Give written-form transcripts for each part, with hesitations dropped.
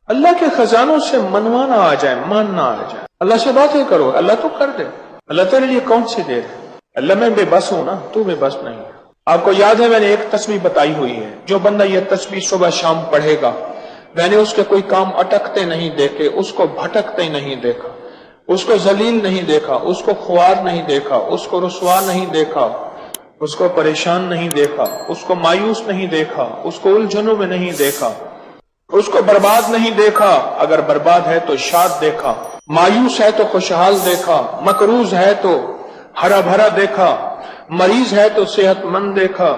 اللہ کے خزانوں سے منوانا آ جائے، ماننا آ جائے، اللہ سے باتیں کرو، اللہ تو کر دے۔ اللہ تیرے لیے کون سی دیر ہے؟ اللہ میں بے بس ہوں نا، تو بے بس نہیں ہے۔ آپ کو یاد ہے میں نے ایک تسبیح بتائی ہوئی ہے، جو بندہ یہ تسبیح صبح شام پڑھے گا، میں نے اس کے کوئی کام اٹکتے نہیں دیکھے، اس کو بھٹکتے نہیں دیکھا، اس کو ذلیل نہیں دیکھا، اس کو خوار نہیں دیکھا، اس کو رسوا نہیں دیکھا، اس کو پریشان نہیں دیکھا، اس کو مایوس نہیں دیکھا، اس کو الجھنوں میں نہیں دیکھا، اس کو برباد نہیں دیکھا، اگر برباد ہے تو شاد دیکھا، مایوس ہے تو خوشحال دیکھا، مقروض ہے تو ہرا بھرا دیکھا، مریض ہے تو صحت مند دیکھا،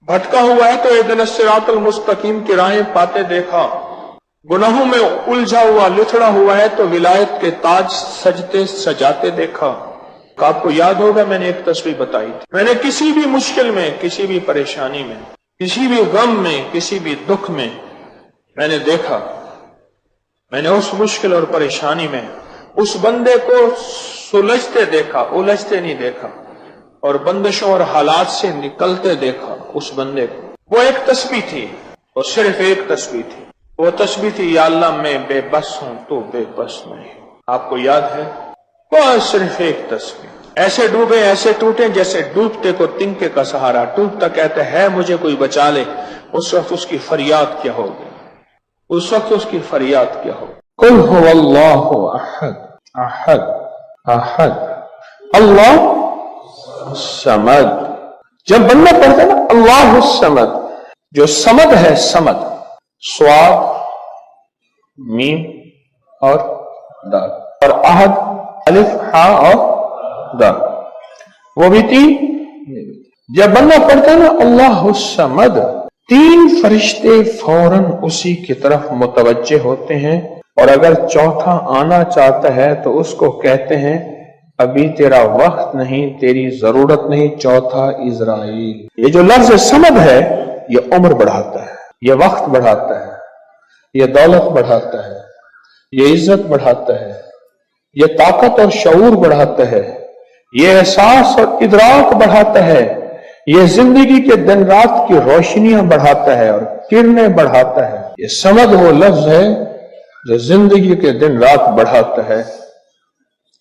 بھٹکا ہوا ہے تو اہدنا الصراط المستقیم کی راہیں پاتے دیکھا، گناہوں میں الجھا ہوا لتڑا ہوا ہے تو ولایت کے تاج سجتے سجاتے دیکھا۔ آپ کو یاد ہوگا میں نے ایک تسبیح بتائی تھی، میں نے کسی بھی مشکل میں، کسی بھی پریشانی میں، کسی بھی غم میں، کسی بھی دکھ میں میں نے دیکھا، میں نے اس مشکل اور پریشانی میں اس بندے کو سلجھتے دیکھا، الجھتے نہیں دیکھا، اور بندشوں اور حالات سے نکلتے دیکھا اس بندے کو۔ وہ ایک تسبیح تھی، وہ صرف ایک تسبیح تھی، وہ تسبیح تھی یا اللہ میں بے بس ہوں تو بے بس نہیں۔ آپ کو یاد ہے؟ وہ صرف ایک تسبیح۔ ایسے ڈوبے ایسے ٹوٹے جیسے ڈوبتے کو تنکے کا سہارا، ڈوبتا کہتے ہے مجھے کوئی بچا لے، اس وقت اس کی فریاد کیا ہوگی؟ اس وقت اس کی فریاد کیا ہو؟ قل هو اللہ احد احد احد اللہ الصمد۔ جب بندہ پڑھتا ہے نا اللہ الصمد، جو صمد ہے، صمد صاد میم اور دال، اور احد الف ہا اور دال، وہ بھی تین۔ جب بندہ پڑھتا ہے نا اللہ الصمد، تین فرشتے فوراً اسی کی طرف متوجہ ہوتے ہیں، اور اگر چوتھا آنا چاہتا ہے تو اس کو کہتے ہیں ابھی تیرا وقت نہیں، تیری ضرورت نہیں، چوتھا اسرائیل۔ یہ جو لفظ صمد ہے یہ عمر بڑھاتا ہے، یہ وقت بڑھاتا ہے، یہ دولت بڑھاتا ہے، یہ عزت بڑھاتا ہے، یہ طاقت اور شعور بڑھاتا ہے، یہ احساس اور ادراک بڑھاتا ہے، یہ زندگی کے دن رات کی روشنیاں بڑھاتا ہے اور کرنیں بڑھاتا ہے۔ یہ صمد وہ لفظ ہے جو زندگی کے دن رات بڑھاتا ہے،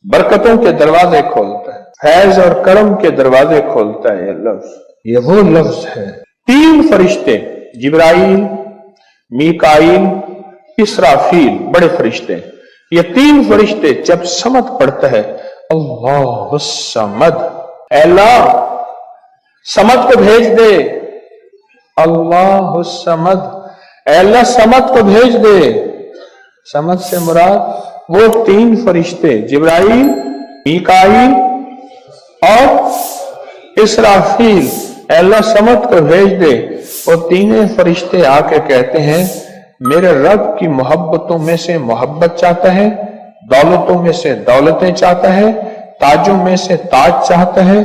برکتوں کے دروازے کھولتا ہے، فیض اور کرم کے دروازے کھولتا ہے۔ یہ لفظ، یہ وہ لفظ ہے۔ تین فرشتے، جبرائیل، میکائیل، اسرافیل، بڑے فرشتے، یہ تین فرشتے جب صمد پڑھتا ہے اللہ الصمد، اے اللہ صمد کو بھیج دے، اللہ الصمد، اے اللہ صمد کو بھیج دے۔ صمد سے مراد وہ تین فرشتے جبرائیل، میکائیل اور اسرافیل، اے اللہ صمد کو بھیج دے۔ وہ تینوں فرشتے آ کے کہتے ہیں میرے رب کی محبتوں میں سے محبت چاہتا ہے، دولتوں میں سے دولتیں چاہتا ہے، تاجوں میں سے تاج چاہتا ہے،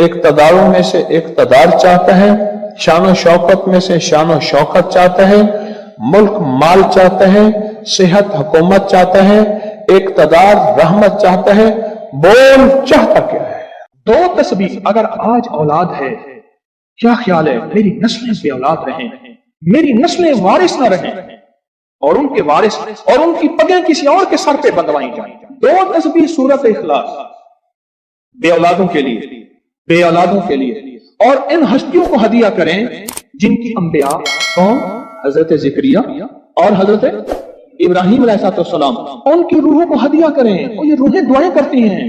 اقتداروں میں سے اقتدار چاہتا ہے، شان و شوکت میں سے شان و شوکت چاہتا ہے، ملک مال چاہتا ہے، صحت حکومت چاہتا ہے، اقتدار رحمت چاہتا ہے۔ بول چاہتا کیا ہے؟ دو تسبیح اگر آج اولاد ہے، کیا خیال ہے میری نسلیں بے اولاد رہیں، میری نسلیں وارث نہ رہیں، اور ان کے وارث اور ان کی پگیں کسی اور کے سر پہ بندوائی جائیں۔ دو تسبیح سورۃ اخلاص، بے اولادوں کے لیے، بے اولادوں کے لیے، اور ان ہستیوں کو ہدیہ کریں جن کی انبیاء کون؟ حضرت زکریا اور حضرت ابراہیم علیہ السلام، ان کی روحوں کو ہدیہ کریں۔ اور یہ روحیں دعائیں کرتی ہیں،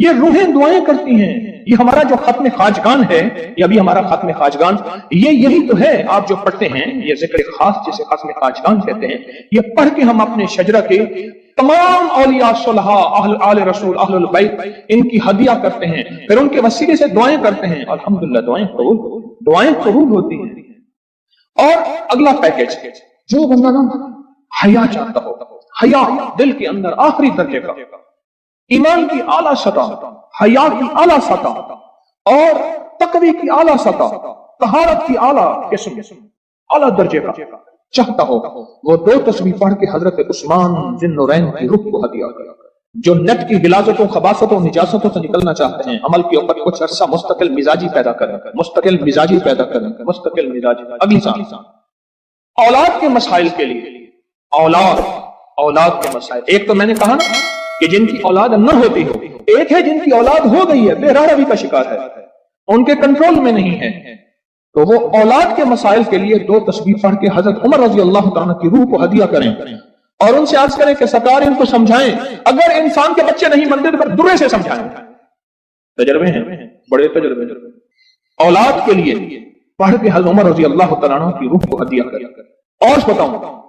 یہ روحیں دعائیں کرتی ہیں۔ یہ ہمارا جو ختم خواجگان ہے، یہ ابھی ہمارا ختم خواجگان، یہ یہی تو ہے آپ جو پڑھتے ہیں، یہ ذکر خاص جسے ختم خواجگان کہتے ہیں۔ یہ پڑھ کے ہم اپنے شجرہ کے تمام اولیاء صلحاء، اہل آل رسول، اہل البیت، ان کی ہدیہ کرتے ہیں، پھر ان کے وسیلے سے دعائیں کرتے ہیں، الحمدللہ دعائیں قبول ہوتی ہیں۔ اور اگلا پیکج، جو بندہ نا حیا چاہتا ہو، حیا دل کے اندر آخری درجے کا، ایمان کی اعلیٰ سطح، حیا کی اعلیٰ سطح، اور تقوی کی اعلیٰ سطح، طہارت کی اعلیٰ قسم، اعلیٰ درجے کا چاہتا ہو، وہ دو تسبیح پڑھ کے حضرت عثمان ذی النورین کی روح کو ہدیہ کرے۔ جو نیٹ کی غلاظتوں، خباثتوں، نجاستوں سے نکلنا چاہتے ہیں، عمل کے اوپر کچھ عرصہ مستقل مزاجی پیدا کریں، مستقل مزاجی پیدا کریں، مستقل مزاجی۔ اگلی سال اولاد کے مسائل کے لیے، اولاد اولاد کے مسائل. ایک تو میں نے کہا نا کہ جن کی اولاد نہ ہوتی ہو, ایک ہے جن کی اولاد ہو گئی ہے, بے روی کا شکار ہے, ان کے کنٹرول میں نہیں ہے, تو وہ اولاد کے مسائل کے لیے 2 تسبیح پڑھ کے حضرت عمر رضی اللہ تعالیٰ کی روح کو ہدیہ کریں اور ان سے عرض کریں کہ سرکار ان کو سمجھائیں, اگر انسان کے بچے نہیں بنتے تو پھر درے سے سمجھائیں. تجربے ہیں, بڑے تجربے. اولاد کے لیے پڑھ کے حضرت عمر رضی اللہ تعالیٰ کی روح کو ہدیہ کریں. اور بتاؤں,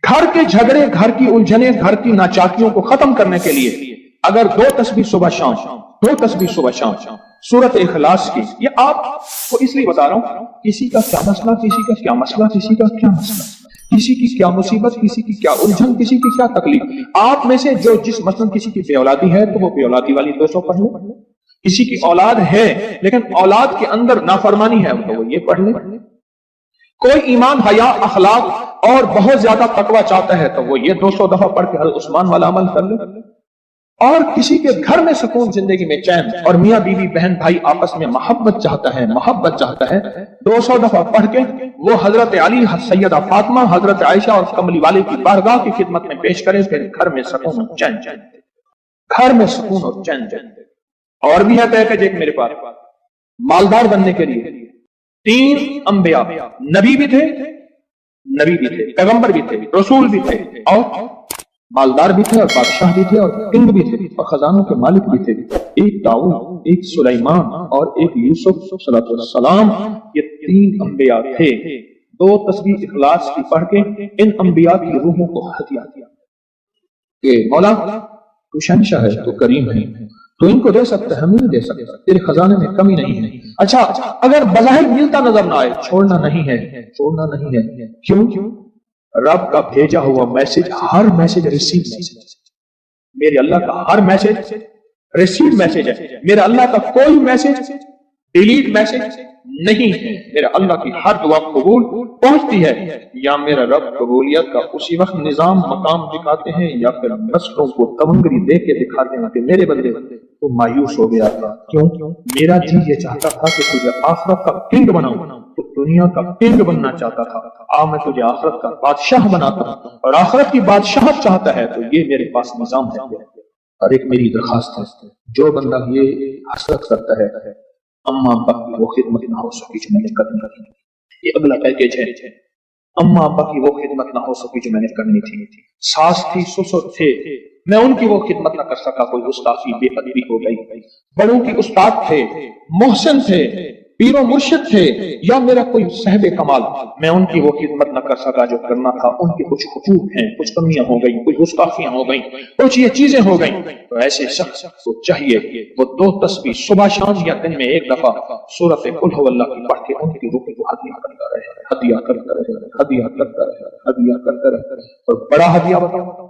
گھر کے جھگڑے, گھر کی الجھنیں, گھر کی ناچاکیوں کو ختم کرنے کے لیے اگر 2 تسبیح صبح شام, 2 تسبیح صبح شام سورت اخلاص کی. یہ آپ کو اس لیے بتا رہا ہوں, کسی کا کیا مسئلہ, کسی کا کیا مسئلہ, کسی کا کیا مسئلہ, کسی کی کیا مصیبت, کسی کی کیا الجھن, کسی کی کیا تکلیف. آپ میں سے جو جس مثلا کسی کی بے اولادی ہے تو وہ بے اولادی والی 200 پڑھ لے, کسی کی اولاد ہے لیکن اولاد کے اندر نافرمانی ہے تو وہ یہ پڑھ لے. کوئی ایمان, حیا, اخلاق اور بہت زیادہ تقوی چاہتا ہے تو وہ یہ 200 دفعہ پڑھ کے حضرت عثمان والا عمل کر لے. اور کسی کے گھر میں سکون, زندگی میں چین, اور میاں بیوی بہن بھائی آپس میں محبت چاہتا ہے, محبت چاہتا ہے, 200 دفعہ پڑھ کے وہ حضرت علی, سیدہ فاطمہ, حضرت عائشہ اور کملی والے کی بارگاہ کی خدمت میں پیش کرے, پھر گھر میں سکون اور چین, گھر میں سکون اور چین. اور بھی ہے پیکج ایک میرے پاس, مالدار بننے کے لیے 3 انبیاء, نبی بھی تھے, پیغمبر بھی تھے, رسول بھی تھے, اور مالدار بھی تھے, اور بادشاہ بھی تھے, اور کنگ بھی تھے, اور خزانوں کے مالک بھی تھے. ایک داؤد, ایک سلیمان اور ایک یوسف صلی السلام, یہ 3 انبیاء تھے. 2 تسبیح اخلاص کی پڑھ کے ان انبیاء کی روحوں کو ہدیہ دیا کہ مولا تو شہنشاہ ہے, تو کریم ہے, تو ان کو دے سکتا ہے, ہم نہیں دے سکتا, تیرے خزانے میں کمی نہیں ہے. اچھا, اگر بظاہر ملتا نظر نہ آئے, چھوڑنا نہیں ہے, چھوڑنا نہیں ہے. کیوں؟ رب کا بھیجا ہوا میسج, ہر میسج ریسیو میسج, میرے اللہ کا ہر میسج ریسیو میسج ہے. میرا اللہ کا کوئی میسج ڈیلیٹ میسج نہیں ہے. میرا اللہ کی ہر دعا قبول پہنچتی ہے. یا میرا رب قبولیت کا اسی وقت نظام مقام دکھاتے ہیں, یا پھر نسلوں کو تمنگری دے کے دکھاتے ہیں کہ میرے بندے تو مایوس ہو گیا تھا. کیوں؟ میرا جی یہ چاہتا تھا کہ تجھے آخرت کا کنگ بناؤں, تو دنیا کا کنگ بننا چاہتا تھا, میں تجھے آخرت کا بادشاہ بناتا ہوں, اور آخرت کی بادشاہت چاہتا ہے تو یہ میرے پاس نظام ہے. اور ایک میری درخواست ہے, جو بندہ یہ حسرت کرتا ہے اما ابا کی وہ خدمت نہ ہو سکی جو میں نے کرنی تھی, یہ اگلا پیکیج ہے. اما ابا کی وہ خدمت نہ ہو سکی جو میں نے کرنی تھی. ساس تھی, سسر تھے, میں ان کی وہ خدمت نہ کر سکا, کوئی گستاخی بے ادبی ہو گئی. بڑوں کی استاد تھے, محسن تھے, پیر و مرشد تھے, یا میرا کوئی صاحب کمال, میں ان کی وہ خدمت نہ کر سکا جو کرنا تھا. ان کے کچھ حقوق ہیں, کچھ کمیاں ہو گئی, کچھ گستاخیاں ہو گئی, کچھ یہ چیزیں ہو گئی. تو ایسے شخص کو چاہیے وہ 2 تسبیح صبح شام یا دن میں 1 دفعہ سورۃ قل هو اللہ کی پڑھ کے ان کی روح کو ہدیہ کرتا رہے, ہدیہ کرتا رہے, ہدیہ کرتا رہے, ہدیہ کرتا رہے. اور بڑا ہدیہ بتاؤ,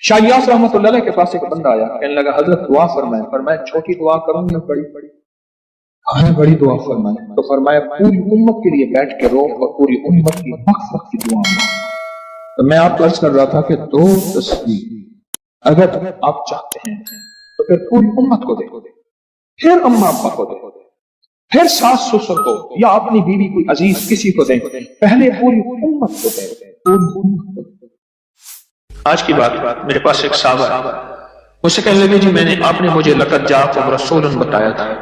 شاہ یاس رحمۃ اللہ علیہ کے پاس ایک بندہ آیا, کہنے لگا حضرت دعا فرمائیں. فرمایا چھوٹی دعا کروں یا بڑی؟ بڑی دعا فرمائیں. تو فرمایا پوری امت کے لیے بیٹھ کے رو, اور پوری امت کی مغفرت کی دعا. تو میں آپ کو عرض کر رہا تھا کہ 2 تسبیح اگر آپ چاہتے ہیں تو پھر پوری امت کو دے, پھر اما ابا کو دے, پھر ساس سسر کو, یا اپنی بیوی کوئی عزیز کسی کو دیں, پہلے پوری امت کو دے, پوری امت کو دے. آج کی بات, میرے پاس ایک صحابہ ہے, مجھ سے کہنے لگے جی آپ نے مجھے لقد جاءکم رسول بتایا تھا.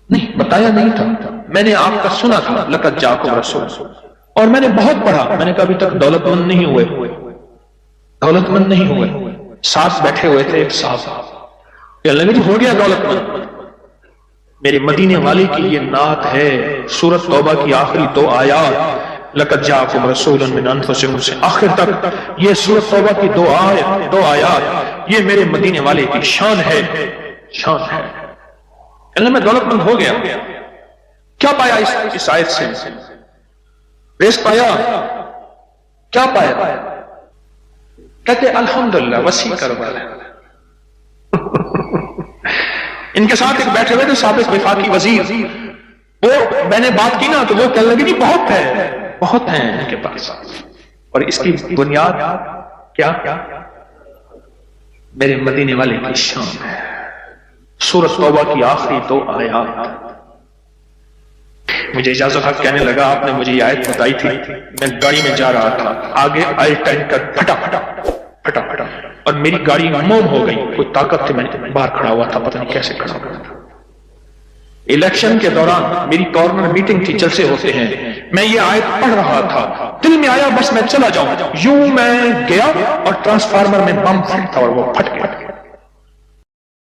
نہیں, بتایا نہیں تھا, میں نے آپ کا سنا تھا لقد جاءکم رسول, اور میں نے بہت پڑھا. میں نے کہا ابھی تک دولت مند نہیں ہوئے. ساتھ بیٹھے ہوئے تھے ایک صاحب, کہنے لگے جی ہو گیا دولت مند. میرے مدینے والے کی یہ نعت ہے, سورۃ توبہ کی آخری 2 آیات, لقد جاءکم رسول من انفسکم سے آخر تک, یہ سورۃ توبہ کی 2 آیات, یہ میرے مدینے والے کی شان ہے, شان ہے. اللہ میں دولت مند ہو گیا. کیا پایا اس آیت سے؟ رزق پایا. کیا پایا؟ کہتے الحمدللہ وسیع کاروبار ہے. ان کے ساتھ ایک بیٹھے ہوئے تھے سابق وفاقی وزیر, وہ میں نے بات کی نا تو وہ کہنے لگے جی بہت ہیں ان کے پاس, اور اس کی بنیاد کیا؟ میرے مدینے والے کی شان ہے. سورۃ توبہ کی آخری 2 آیات, مجھے اجازت حق کہنے لگا آپ نے مجھے یہ آیت بتائی تھی، میں گاڑی میں جا رہا تھا، آگے آئی ٹینکر پھٹا اور میری گاڑی موم ہو گئی، کوئی طاقت تھی، میں باہر کھڑا ہوا تھا، پتہ نہیں کیسے کھڑا ہوا تھا۔ الیکشن کے دوران میری کارنر میٹنگ تھی، جلسے ہوتے ہیں، میں یہ آیت پڑھ رہا تھا، دل میں آیا بس میں چلا جاؤں، یوں میں گیا اور ٹرانسفارمر میں بم پھٹ تھا اور وہ پھٹ گیا۔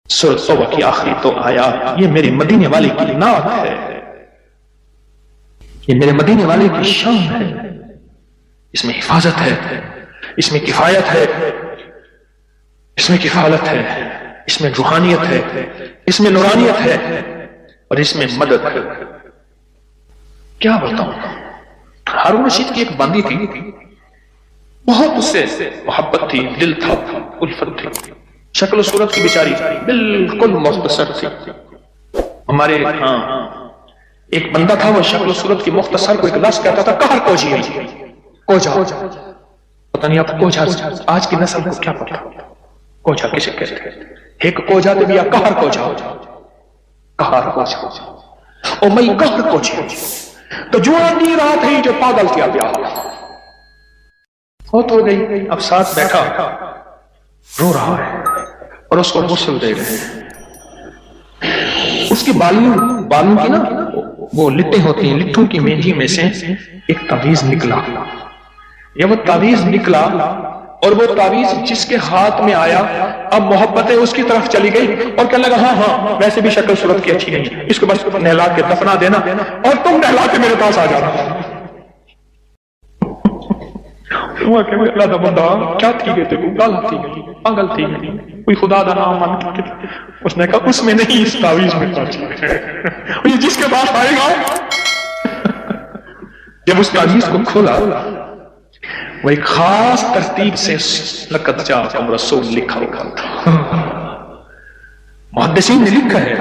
سورۃ توبہ کی آخری تو آیات، یہ میرے مدینے والے کی نعت ہے، یہ میرے مدینے والے کی شان ہے، اس میں حفاظت ہے، اس میں کفایت ہے، اس میں کفالت ہے، اس میں روحانیت ہے، اس میں نورانیت ہے، اور اس میں مدد ہے۔ کیا بتاؤں، ہارون رشید کی ایک باندی تھی، بہت اس سے محبت تھی، دل تھا، الفت تھی، شکل و صورت کی بیچاری بالکل مختصر تھی۔ ہمارے ہاں ایک بندہ تھا، وہ شکل و صورت کی مختصر کو ایک لفظ کہتا تھا کہر کوجی، کوجا، پتہ نہیں آپ کوجا آج کی نسل کو کیا پتا کوجا کسے کہتے ہیں؟ ایک کوجا تو بھی کہر کوجا، کہر کوجا، او میں کہر کوجا تو جوانی رات ہے جو پاگل کیا پیا ہو تو گئی، اب ساتھ بیٹھا رو رہا ہے اور اس کو غسل دے رہے ہیں، اس کی بالوں کی نا وہ لٹیں ہوتی ہیں، لٹوں کی مینجی میں سے ایک تعویذ نکلا، یہ وہ تعویذ نکلا اور وہ تعویذ جس کے ہاتھ میں آیا اب محبتیں اس کی طرف چلی گئی اور کہنے لگا ہاں ویسے بھی شکل صورت کی اچھی نہیں، اس کو بس نہلا کے دفنا دینا اور تم نہلا کے میرے پاس آ جانا۔ اللہ دا بندہ کیا تھی گئے تھے، گالا تھی گئی، پاگل تھی گئی، کوئی خدا دا نام من کے، اس نے کہا اس میں نہیں، اس تعویذ میں یہ جس کے پاس آئے گا۔ جب اس تعویذ کو کھولا وہ ایک خاص ترتیب سے لقد جاءکم رسول لکھا ہوا تھا، محدثین نے لکھا ہے،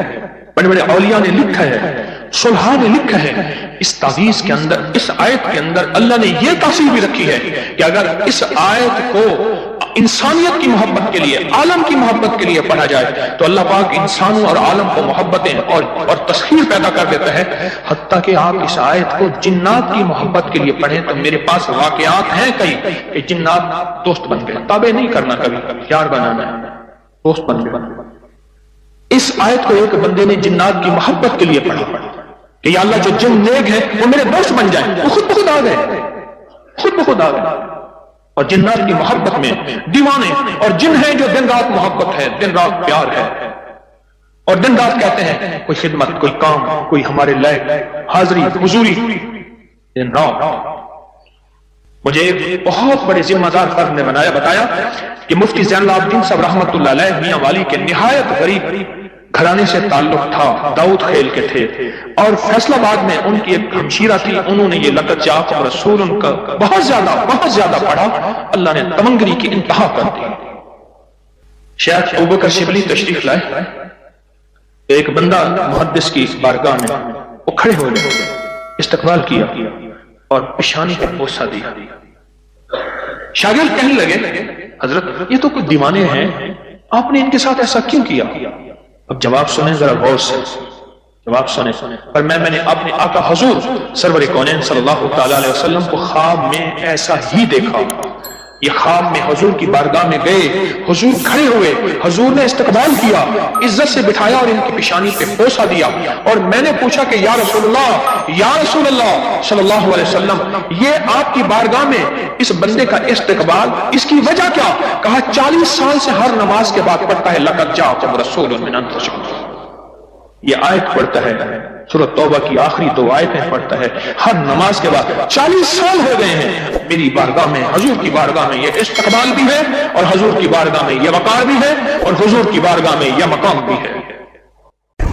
بڑے بڑے اولیاء نے لکھا ہے، صلحاء نے لکھا ہے، اس تعویذ کے اندر، اس آیت کے اندر اللہ نے یہ تاثیر بھی رکھی ہے کہ اگر اس آیت کو انسانیت کی محبت کے لیے، عالم کی محبت کے لیے پڑھا جائے تو اللہ پاک انسانوں اور عالم کو محبتیں اور تسخیر پیدا کر دیتا ہے، حتیٰ کہ آپ اس آیت کو جنات کی محبت کے لیے پڑھیں تو میرے پاس واقعات ہیں کئی کہ جنات دوست بن گئے، تابع نہیں کرنا، کبھی یار بنانا ہے، دوست بن گئے۔ اس آیت کو ایک بندے نے جنات کی محبت کے لیے پڑھا کہ یا اللہ جو جن نیک ہیں وہ میرے دوست بن جائیں، وہ خود بخود آ گئے، خود بخود آ گئے، اور جنات کی محبت میں دیوانے اور جن ہیں جو دن رات محبت ہے، دن رات پیار ہے، اور دن رات کہتے ہیں کوئی خدمت، کوئی کام، کوئی ہمارے لائق حاضری حضوری، دن رات۔ مجھے ایک بہت بڑے ذمہ دار فرد نے بتایا کہ مفتی زین العابدین صاحب رحمت اللہ علیہ میاں والی کے نہایت غریب گھرانے سے تعلق تھا، داؤد خیل کے تھے، اور فیصلہ آباد میں ان کی ایک ہمشیرہ تھی، انہوں نے یہ لقد جاءکم رسول ان کا بہت زیادہ پڑھا، اللہ نے تمنگری کی انتہا کر دی۔ شیخ ابوبکر شبلی تشریف لائے، ایک بندہ محدث کی بارگاہ میں وہ کھڑے ہو گئے، استقبال کیا اور پیشانی پر بوسہ دیا۔ شاگرد کہنے لگے حضرت یہ تو کچھ دیوانے ہیں، آپ نے ان کے ساتھ ایسا کیوں کیا؟ اب جواب سنیں ذرا غور سے، جواب سنیں۔ پر میں نے اپنے آقا حضور سرور کونین صلی اللہ تعالی علیہ وسلم کو خواب میں ایسا ہی دیکھا، یہ خواب میں حضور کی بارگاہ میں گئے، حضور کھڑے ہوئے، حضور نے استقبال کیا، عزت سے بٹھایا اور ان کی پیشانی پہ بوسہ دیا، اور میں نے پوچھا کہ یا رسول اللہ صلی اللہ علیہ وسلم، یہ آپ کی بارگاہ میں اس بندے کا استقبال، اس کی وجہ کیا؟ کہا 40 سال سے ہر نماز کے بعد پڑھتا ہے لقد جاءکم رسول من انفسکم، یہ آیت پڑھتا ہے، سورۃ توبہ کی آخری 2 آیتیں پڑھتا ہے ہر نماز کے بعد، 40 سال ہو گئے ہیں میری بارگاہ میں، حضور کی بارگاہ میں یہ استقبال بھی ہے، اور حضور کی بارگاہ میں یہ وقار بھی ہے، اور حضور کی بارگاہ میں یہ مقام بھی ہے۔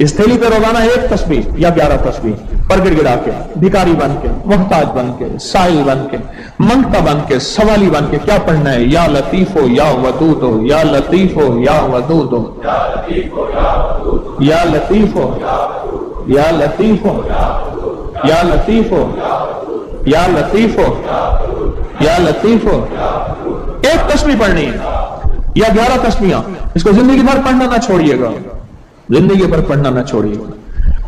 اس تھیلی پہ روزانہ 1 تسبیح یا 11 تسبیح پر گڑ گڑا کے، بھکاری بن کے، محتاج بن کے، سائل بن کے، منگتا بن کے، سوالی بن کے کیا پڑھنا ہے؟ یا لطیف ہو یا ودود ہو، یا لطیف ہو یا ودود ہو، یا لطیف ہو یا لطیف ہو، یا لطیف ہو یا لطیف ہو یا لطیف ہو یا لطیف ہو، 1 تسبیح پڑھنی ہے یا 11 تسبیحاں، اس کو زندگی بھر پڑھنا نہ چھوڑیے گا، زندگی بھر پڑھنا نہ چھوڑیے گا۔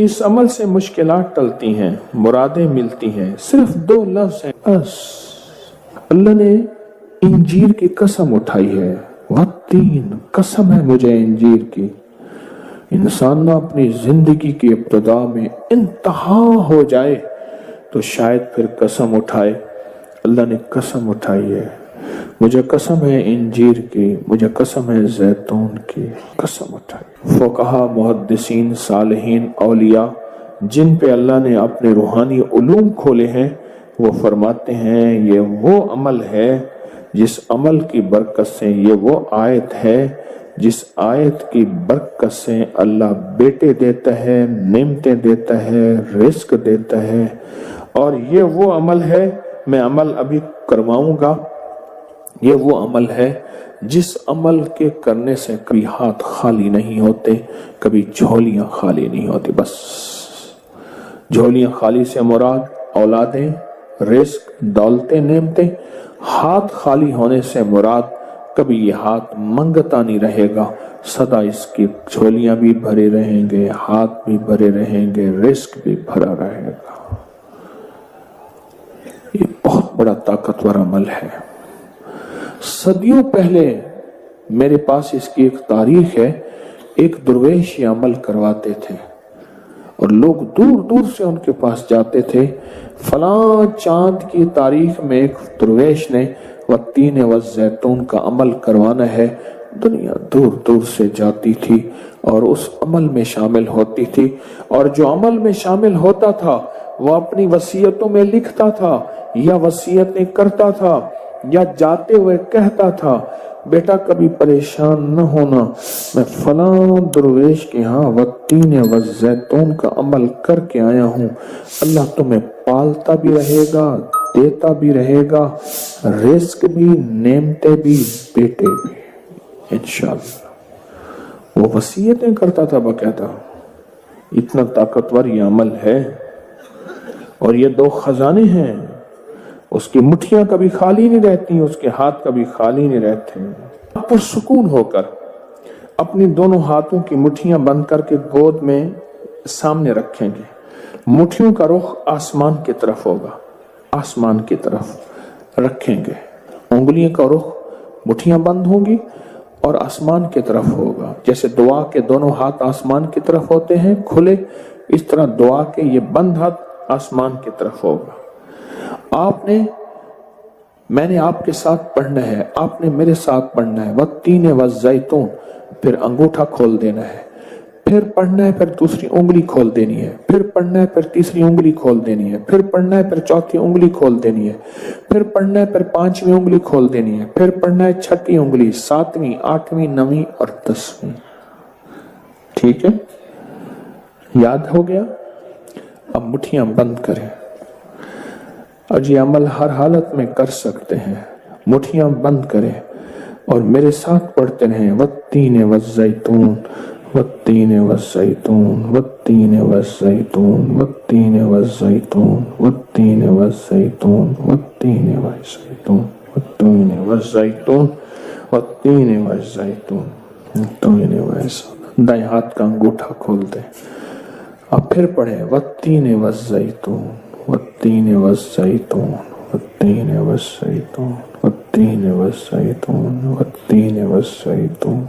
اس عمل سے مشکلات ٹلتی ہیں، مرادیں ملتی ہیں، صرف 2 لفظ ہیں بس۔ اللہ نے انجیر کی قسم اٹھائی ہے، والتین، قسم ہے مجھے انجیر کی۔ انسان نہ اپنی زندگی کی ابتدا میں انتہا ہو جائے تو شاید پھر قسم اٹھائے۔ اللہ نے قسم اٹھائی ہے، مجھے قسم ہے انجیر کی، مجھے قسم ہے زیتون کی، قسم اٹھائی۔ فقہا، محدثین، صالحین، اولیاء جن پہ اللہ نے اپنے روحانی علوم کھولے ہیں، وہ فرماتے ہیں یہ وہ عمل ہے جس عمل کی برکت سے، یہ وہ آیت ہے جس آیت کی برکت سے اللہ بیٹے دیتا ہے، نعمتیں دیتا ہے، رزق دیتا ہے، اور یہ وہ عمل ہے، میں عمل ابھی کرواؤں گا، یہ وہ عمل ہے جس عمل کے کرنے سے کبھی ہاتھ خالی نہیں ہوتے، کبھی جھولیاں خالی نہیں ہوتی۔ بس جھولیاں خالی سے مراد اولادیں، رزق، دولتیں، نعمتیں۔ ہاتھ خالی ہونے سے مراد کبھی یہ ہاتھ منگتا نہیں رہے گا، سدا اس کی جھولیاں بھی بھرے رہیں گے، ہاتھ بھی بھرے رہیں گے، رزق بھی بھرا رہے گا۔ یہ بہت بڑا طاقتور عمل ہے۔ صدیوں پہلے میرے پاس اس کی ایک تاریخ ہے، ایک درویش یہ عمل کرواتے تھے اور لوگ دور دور سے ان کے پاس جاتے تھے۔ فلاں چاند کی تاریخ میں ایک درویش نے والتین والزیتون کا عمل کروانا ہے، دنیا دور دور سے جاتی تھی اور اس عمل میں شامل ہوتی تھی، اور جو عمل میں شامل ہوتا تھا وہ اپنی وصیتوں میں لکھتا تھا یا وصیتیں کرتا تھا یا جاتے ہوئے کہتا تھا، بیٹا کبھی پریشان نہ ہونا، میں فلاں درویش کے ہاں والتین والزیتون کا عمل کر کے آیا ہوں، اللہ تمہیں پالتا بھی رہے گا، دیتا بھی رہے گا، رزق بھی، نعمتیں بھی، بیٹے بھی، انشاءاللہ۔ وہ وصیتیں کرتا تھا باقاعدہ۔ اتنا طاقتور یہ عمل ہے، اور یہ 2 خزانے ہیں، اس کی مٹھیاں کبھی خالی نہیں رہتی، اس کے ہاتھ کبھی خالی نہیں رہتے۔ پرسکون ہو کر اپنی دونوں ہاتھوں کی مٹھیاں بند کر کے گود میں سامنے رکھیں گے، مٹھیوں کا رخ آسمان کی طرف ہوگا، آسمان کی طرف رکھیں گے، انگلیوں کا رخ، مٹھیاں بند ہوں گی اور آسمان کی طرف ہوگا۔ جیسے دعا کے دونوں ہاتھ آسمان کی طرف ہوتے ہیں کھلے، اس طرح دعا کے یہ بند ہاتھ آسمان کی طرف ہوگا۔ میں نے آپ کے ساتھ پڑھنا ہے، آپ نے میرے ساتھ پڑھنا ہے، والتین والزیتون، پھر انگوٹھا کھول دینا ہے، پھر پڑھنا ہے، پھر دوسری انگلی کھول دینی ہے، پھر پڑھنا ہے، پھر تیسری انگلی کھول دینی ہے، پھر پڑھنا ہے، پھر چوتھی انگلی کھول دینی ہے، پھر پڑھنا ہے، پھر 5ویں انگلی کھول دینی ہے، پھر پڑھنا ہے 6ٹھی انگلی، 7ویں، 8ویں، 9ویں اور 10ویں۔ ٹھیک ہے، یاد ہو گیا؟ اب مٹھیاں بند کریں، اور یہ عمل ہر حالت میں کر سکتے ہیں۔ مٹھیاں بند کریں اور میرے ساتھ پڑھتے رہیں، والتین والزیتون، والتین والزیتون، والتین والزیتون، والتین والزیتون، والتین والزیتون، والتین والزیتون، والتین والزیتون، والتین والزیتون، والتین والزیتون۔ دائیں ہاتھ کا انگوٹھا کھول دیں، اب پھر پڑھیں، والتین والزیتون، والتین والزیتون، والتین والزیتون، والتین والزیتون، والتین والزیتون،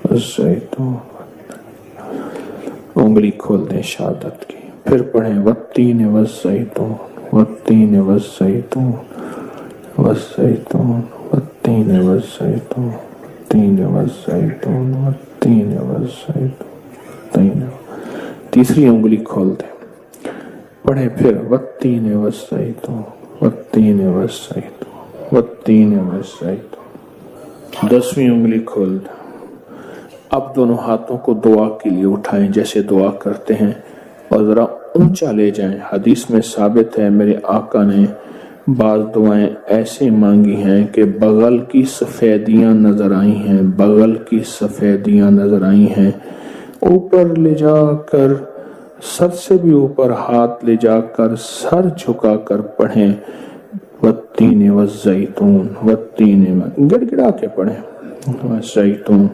والزیتون۔ انگلی کھول دیں شہادت کی، پھر پڑھیں، والتین والزیتون، والتین والزیتون، والزیتون، والتین والزیتون، والتین والزیتون، والتین والزیتون۔ تیسری انگلی کھول دیں، پڑھیں پھر، والتین والزیتون، والتین والزیتون، والتین والزیتون۔ 10ویں انگلی کھول دیں۔ اب دونوں ہاتھوں کو دعا کے لیے اٹھائیں جیسے دعا کرتے ہیں، اور ذرا اونچا لے جائیں۔ حدیث میں ثابت ہے میرے آقا نے بعض دعائیں ایسے مانگی ہیں کہ بغل کی سفیدیاں نظر آئی ہیں، بغل کی سفیدیاں نظر آئی ہیں۔ اوپر لے جا کر، سر سے بھی اوپر ہاتھ لے جا کر، سر جھکا کر پڑھیں، والتین والزیتون، والتین، گڑ گڑا کے پڑھیں، والزیتون،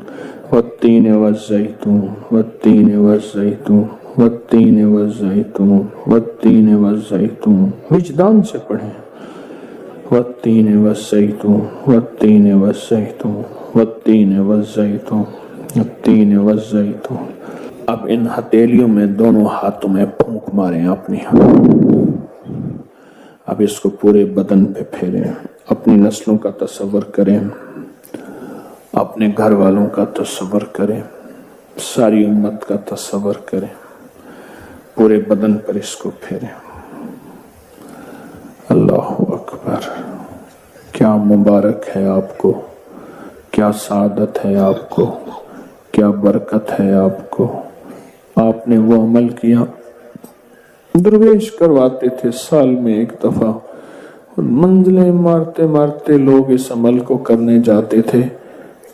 والتین والزیتون والتین والزیتون والتین والزیتون والتین والزیتون، وجدان سے پڑھیں، والتین والزیتون والتین والزیتون والتین والزیتون والتین والزیتون۔ اب ان ہتھیلیوں میں دونوں ہاتھوں میں پھونک ماریں اپنی، اب اس کو پورے بدن پہ پھیریں، اپنی نسلوں کا تصور کریں، اپنے گھر والوں کا تصور کریں، ساری امت کا تصور کریں، پورے بدن پر اس کو پھیریں۔ اللہ اکبر، کیا مبارک ہے آپ کو، کیا سعادت ہے آپ کو، کیا برکت ہے آپ کو۔ آپ نے وہ عمل کیا، درویش کرواتے تھے سال میں ایک دفعہ، منزلیں مارتے مارتے لوگ اس عمل کو کرنے جاتے تھے،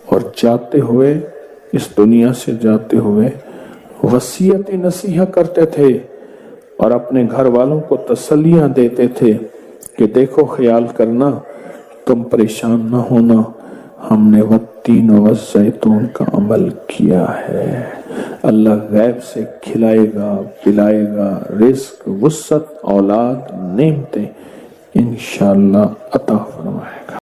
اور جاتے ہوئے، اس دنیا سے جاتے ہوئے وصیت نصیحہ کرتے تھے اور اپنے گھر والوں کو تسلیاں دیتے تھے کہ دیکھو خیال کرنا، تم پریشان نہ ہونا، ہم نے والتین والزیتون کا عمل کیا ہے۔ اللہ غیب سے کھلائے گا، پلائے گا، رزق، وسعت، اولاد، نعمتیں انشاءاللہ عطا فرمائے گا۔